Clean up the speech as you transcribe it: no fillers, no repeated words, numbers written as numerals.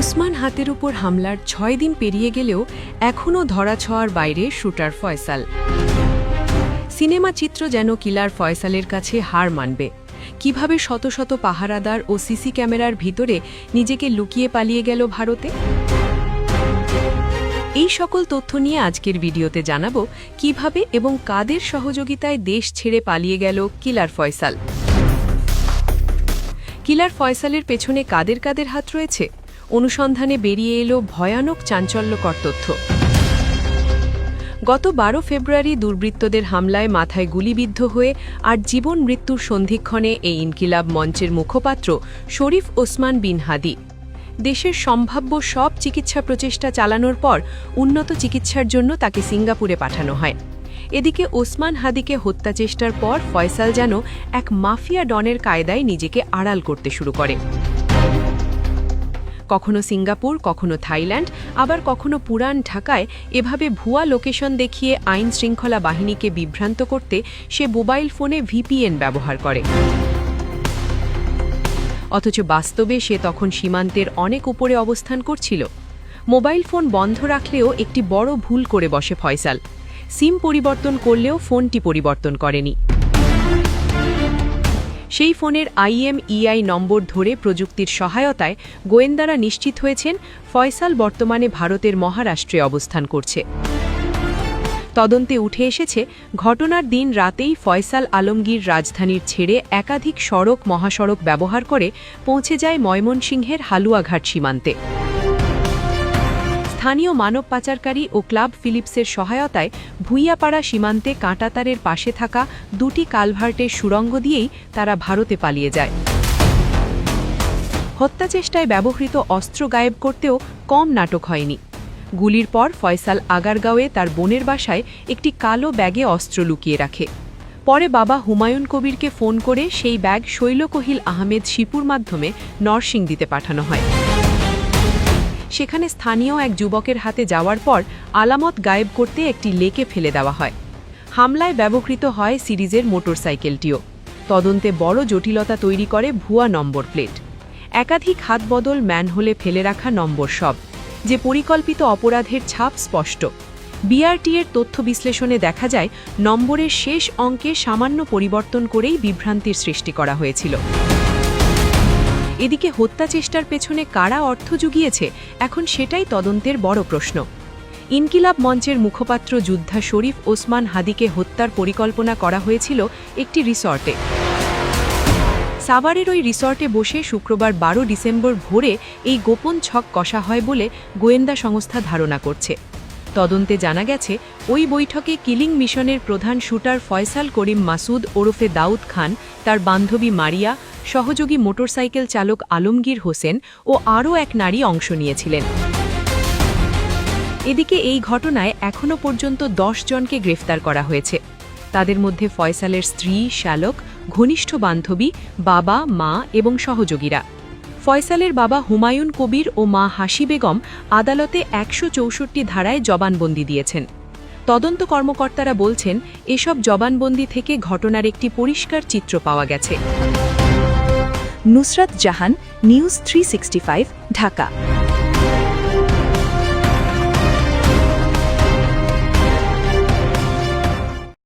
ওসমান হাতের উপর হামলার ৬ দিন পেরিয়ে গেলেও এখনও ধরাছোঁয়ার বাইরে শুটার ফয়সাল। সিনেমা চিত্র যেন কিলার ফয়সালের কাছে হার মানবে। কিভাবে শত শত পাহারাদার ও সিসি ক্যামেরার ভিতরে নিজেকে লুকিয়ে পালিয়ে গেল ভারতে? এই সকল তথ্য নিয়ে আজকের ভিডিওতে জানাবো কিভাবে এবং কাদের সহযোগিতায় দেশ ছেড়ে পালিয়ে গেল কিলার ফয়সাল। কিলার ফয়সালের পেছনে কাদের কাদের হাত রয়েছে? অনুসন্ধানে বেরিয়ে এলো ভয়ানক চাঞ্চল্যকর তথ্য। গত ১২ ফেব্রুয়ারি দুর্বৃত্তদের হামলায় মাথায় গুলিবিদ্ধ হয়ে আর জীবন মৃত্যুর সন্ধিক্ষণে এই ইনকিলাব মঞ্চের মুখপাত্র শরীফ ওসমান বিন হাদি দেশের সম্ভাব্য সব চিকিৎসা প্রচেষ্টা চালানোর পর উন্নত চিকিৎসার জন্য তাকে সিঙ্গাপুরে পাঠানো হয়। এদিকে ওসমান হাদিকে হত্যাচেষ্টার পর ফয়সাল যেন এক মাফিয়া ডনের কায়দায় নিজেকে আড়াল করতে শুরু করে। কখনো সিঙ্গাপুর, কখনো থাইল্যান্ড, আবার কখনো পুরান ঢাকায় এভাবে ভুয়া লোকেশন দেখিয়ে আইন শৃঙ্খলা বাহিনীকে বিভ্রান্ত করতে সে মোবাইল ফোনে ভিপিএন ব্যবহার করে। অথচ বাস্তবে সে তখন সীমান্তের অনেক উপরে অবস্থান করছিল। মোবাইল ফোন বন্ধ রাখলেও একটি বড় ভুল করে বসে ফয়সাল। সিম পরিবর্তন করলেও ফোনটি পরিবর্তন করেনি। সেই ফোনের IMEI নম্বর ধরে প্রযুক্তির সহায়তায় গোয়েন্দারা নিশ্চিত হয়েছেন ফয়সাল বর্তমানে ভারতের মহারাষ্ট্রে অবস্থান করছে। তদন্তে উঠে এসেছে ঘটনার দিন রাতেই ফয়সাল আলমগীর রাজধানীর ছেড়ে একাধিক সড়ক মহাসড়ক ব্যবহার করে পৌঁছে যায় ময়মনসিংহের হালুয়াঘাট সীমান্তে। স্থানীয় মানব পাচারকারী ও ক্লাব ফিলিপসের সহায়তায় ভুইয়াপাড়া সীমান্তে কাঁটাতারের পাশে থাকা দুটি কালভার্টের সুড়ঙ্গ দিয়েই তারা ভারতে পালিয়ে যায়। হত্যাচেষ্টায় ব্যবহৃত অস্ত্র গায়েব করতেও কম নাটক হয়নি। গুলির পর ফয়সাল আগারগাঁওয়ে তার বোনের বাসায় একটি কালো ব্যাগে অস্ত্র লুকিয়ে রাখে। পরে বাবা হুমায়ুন কবিরকে ফোন করে সেই ব্যাগ শৈলকহিল আহমেদ শিপুর মাধ্যমে নরসিংদীতে পাঠানো হয়। সেখানে স্থানীয় এক যুবকের হাতে যাওয়ার পর আলামত গায়েব করতে একটি লেকে ফেলে দেওয়া হয়। হামলায় ব্যবহৃত হয় সিরিজের মোটরসাইকেলটিও। তদন্তে বড় জটিলতা তৈরি করে ভুয়া নম্বর প্লেট, একাধিক হাতবদল ম্যানহোলে ফেলে রাখা নম্বর, সব যে পরিকল্পিত অপরাধের ছাপ স্পষ্ট। BRT এর তথ্য বিশ্লেষণে দেখা যায় নম্বরের শেষ অঙ্কে সামান্য পরিবর্তন করেই বিভ্রান্তির সৃষ্টি করা হয়েছিল। এদিকে হত্যাচেষ্টার পেছনে কারা অর্থ জুগিয়েছে এখন সেটাই তদন্তের বড় প্রশ্ন। ইনকিলাব মঞ্চের মুখপাত্র যোদ্ধা শরীফ ওসমান হাদিকে হত্যার পরিকল্পনা করা হয়েছিল একটি রিসর্টে। সাভারের ওই রিসর্টে বসে শুক্রবার ১২ ডিসেম্বর ভোরে এই গোপন ছক কষা হয় বলে গোয়েন্দা সংস্থা ধারণা করছে। তদন্তে জানা গেছে ওই বৈঠকে কিলিং মিশনের প্রধান শুটার ফয়সাল করিম মাসুদ ওরফে দাউদ খান, তার বান্ধবী মারিয়া, সহযোগী মোটরসাইকেল চালক আলমগীর হোসেন ও আরও এক নারী অংশ নিয়েছিলেন। এদিকে এই ঘটনায় এখনও পর্যন্ত ১০ জনকে গ্রেফতার করা হয়েছে। তাদের মধ্যে ফয়সালের স্ত্রী, শ্যালক, ঘনিষ্ঠ বান্ধবী, বাবা, মা এবং সহযোগীরা। ফয়সালের বাবা হুমায়ুন কবির ও মা হাসি বেগম আদালতে ১৬৪ ধারায় জবানবন্দি দিয়েছেন। তদন্ত কর্মকর্তারা বলছেন এসব জবানবন্দি থেকে ঘটনার একটি পরিষ্কার চিত্র পাওয়া গেছে। নুসরাত জাহান, নিউজ 365, ঢাকা।